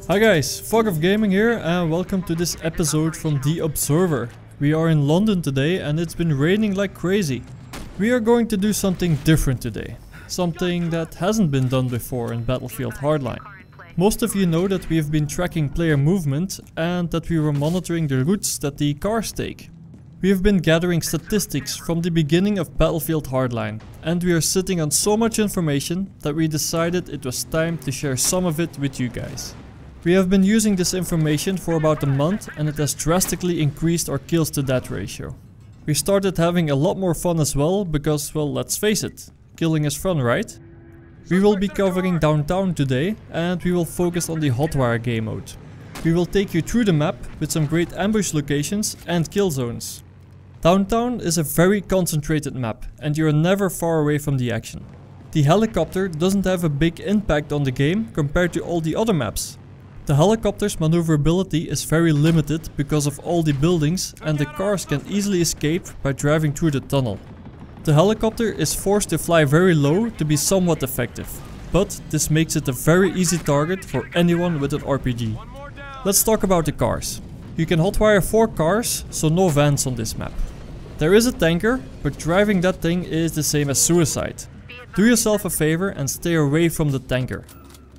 Hi guys, Fog of Gaming here and welcome to this episode from The Observer. We are in London today and it's been raining like crazy. We are going to do something different today. Something that hasn't been done before in Battlefield Hardline. Most of you know that we have been tracking player movement and that we were monitoring the routes that the cars take. We have been gathering statistics from the beginning of Battlefield Hardline and we are sitting on so much information that we decided it was time to share some of it with you guys. We have been using this information for about a month and it has drastically increased our kills to death ratio. We started having a lot more fun as well because, well, let's face it, killing is fun, right? We will be covering downtown today and we will focus on the Hotwire game mode. We will take you through the map with some great ambush locations and kill zones. Downtown is a very concentrated map and you are never far away from the action. The helicopter doesn't have a big impact on the game compared to all the other maps. The helicopter's maneuverability is very limited because of all the buildings and the cars can easily escape by driving through the tunnel. The helicopter is forced to fly very low to be somewhat effective, but this makes it a very easy target for anyone with an RPG. Let's talk about the cars. You can hotwire 4 cars, so no vans on this map. There is a tanker, but driving that thing is the same as suicide. Do yourself a favor and stay away from the tanker.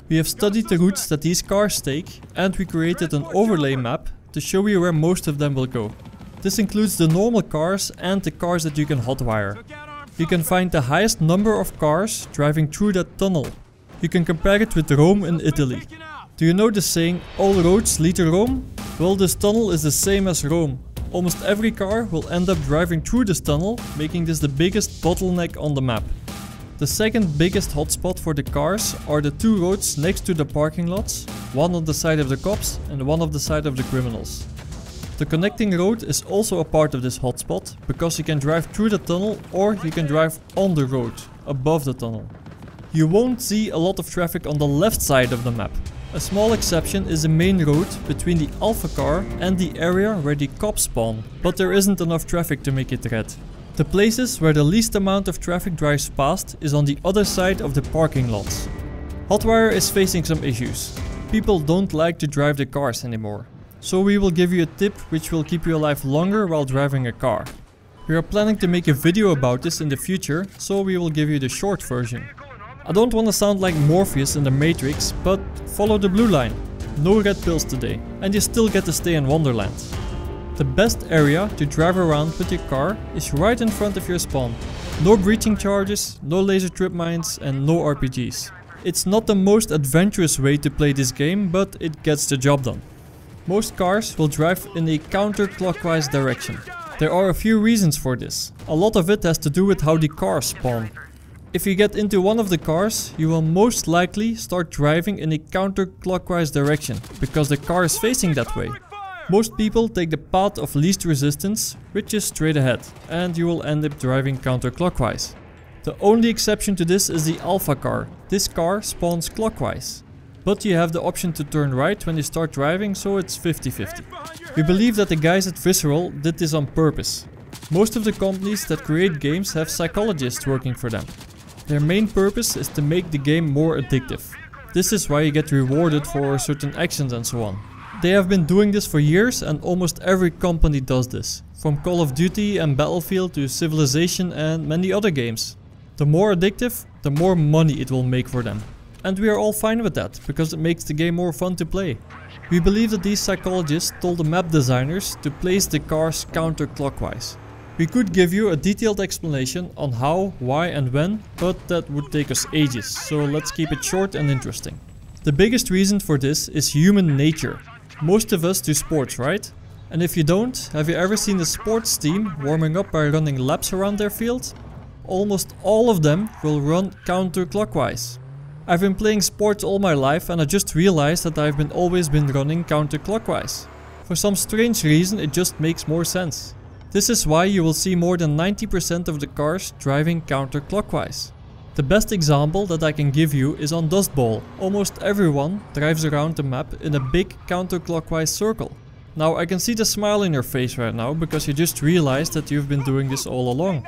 We have studied the routes that these cars take and we created an overlay map to show you where most of them will go. This includes the normal cars and the cars that you can hotwire. You can find the highest number of cars driving through that tunnel. You can compare it with Rome in Italy. Do you know the saying, all roads lead to Rome? Well, this tunnel is the same as Rome. Almost every car will end up driving through this tunnel, making this the biggest bottleneck on the map. The second biggest hotspot for the cars are the 2 roads next to the parking lots, one on the side of the cops and one on the side of the criminals. The connecting road is also a part of this hotspot because you can drive through the tunnel or you can drive on the road, above the tunnel. You won't see a lot of traffic on the left side of the map. A small exception is the main road between the Alpha car and the area where the cops spawn, but there isn't enough traffic to make it red. The places where the least amount of traffic drives past is on the other side of the parking lots. Hotwire is facing some issues. People don't like to drive the cars anymore. So we will give you a tip which will keep you alive longer while driving a car. We are planning to make a video about this in the future, so we will give you the short version. I don't want to sound like Morpheus in the Matrix, but follow the blue line. No red pills today, and you still get to stay in Wonderland. The best area to drive around with your car is right in front of your spawn. No breaching charges, no laser trip mines and no RPGs. It's not the most adventurous way to play this game, but it gets the job done. Most cars will drive in a counterclockwise direction. There are a few reasons for this. A lot of it has to do with how the cars spawn. If you get into one of the cars, you will most likely start driving in a counterclockwise direction, because the car is facing that way. Most people take the path of least resistance, which is straight ahead, and you will end up driving counterclockwise. The only exception to this is the Alpha car. This car spawns clockwise. But you have the option to turn right when you start driving, so it's 50-50. We believe that the guys at Visceral did this on purpose. Most of the companies that create games have psychologists working for them. Their main purpose is to make the game more addictive. This is why you get rewarded for certain actions and so on. They have been doing this for years and almost every company does this. From Call of Duty and Battlefield to Civilization and many other games. The more addictive, the more money it will make for them. And we are all fine with that, because it makes the game more fun to play. We believe that these psychologists told the map designers to place the cars counterclockwise. We could give you a detailed explanation on how, why and when, but that would take us ages, so let's keep it short and interesting. The biggest reason for this is human nature. Most of us do sports, right? And if you don't, have you ever seen a sports team warming up by running laps around their field? Almost all of them will run counterclockwise. I've been playing sports all my life and I just realized that I've always been running counterclockwise. For some strange reason it just makes more sense. This is why you will see more than 90% of the cars driving counterclockwise. The best example that I can give you is on Dust Bowl. Almost everyone drives around the map in a big counterclockwise circle. Now I can see the smile in your face right now because you just realized that you've been doing this all along.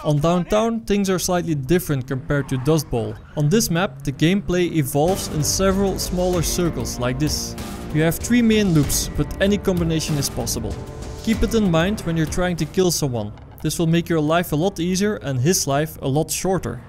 On Downtown, things are slightly different compared to Dust Bowl. On this map, the gameplay evolves in several smaller circles like this. You have 3 main loops, but any combination is possible. Keep it in mind when you're trying to kill someone. This will make your life a lot easier and his life a lot shorter.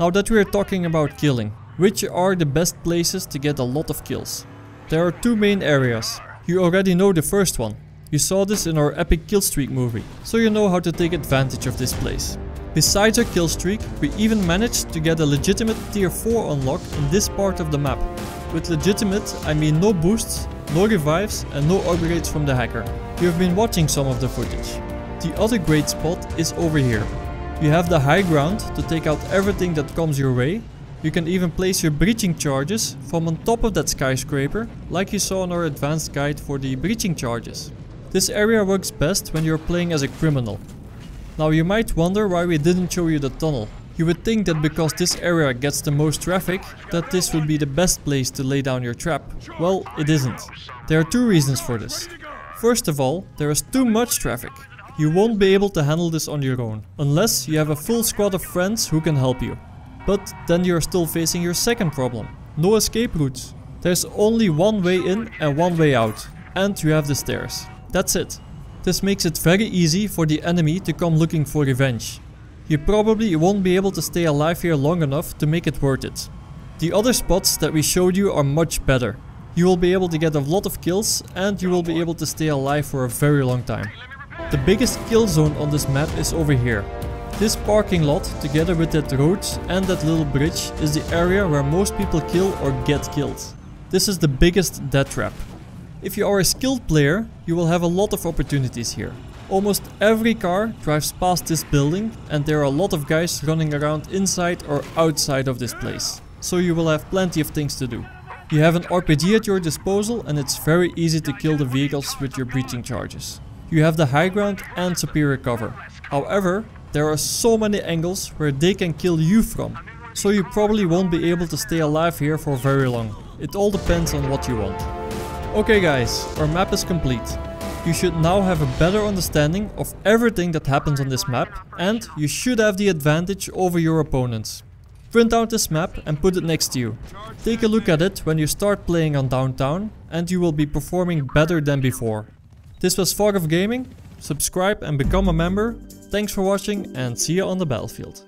Now that we are talking about killing, which are the best places to get a lot of kills? There are 2 main areas. You already know the first one. You saw this in our epic killstreak movie, so you know how to take advantage of this place. Besides our killstreak, we even managed to get a legitimate tier 4 unlock in this part of the map. With legitimate, I mean no boosts, no revives and no upgrades from the hacker. You have been watching some of the footage. The other great spot is over here. You have the high ground to take out everything that comes your way. You can even place your breaching charges from on top of that skyscraper, like you saw in our advanced guide for the breaching charges. This area works best when you're playing as a criminal. Now you might wonder why we didn't show you the tunnel. You would think that because this area gets the most traffic, that this would be the best place to lay down your trap. Well, it isn't. There are 2 reasons for this. First of all, there is too much traffic. You won't be able to handle this on your own, unless you have a full squad of friends who can help you. But then you're still facing your second problem. No escape routes. There's only one way in and one way out. And you have the stairs. That's it. This makes it very easy for the enemy to come looking for revenge. You probably won't be able to stay alive here long enough to make it worth it. The other spots that we showed you are much better. You will be able to get a lot of kills and you will be able to stay alive for a very long time. The biggest kill zone on this map is over here. This parking lot, together with that road and that little bridge, is the area where most people kill or get killed. This is the biggest death trap. If you are a skilled player, you will have a lot of opportunities here. Almost every car drives past this building and there are a lot of guys running around inside or outside of this place. So you will have plenty of things to do. You have an RPG at your disposal and it's very easy to kill the vehicles with your breaching charges. You have the high ground and superior cover. However, there are so many angles where they can kill you from. So you probably won't be able to stay alive here for very long. It all depends on what you want. Okay guys, our map is complete. You should now have a better understanding of everything that happens on this map and you should have the advantage over your opponents. Print out this map and put it next to you. Take a look at it when you start playing on Downtown and you will be performing better than before. This was Fog of Gaming. Subscribe and become a member. Thanks for watching and see you on the battlefield.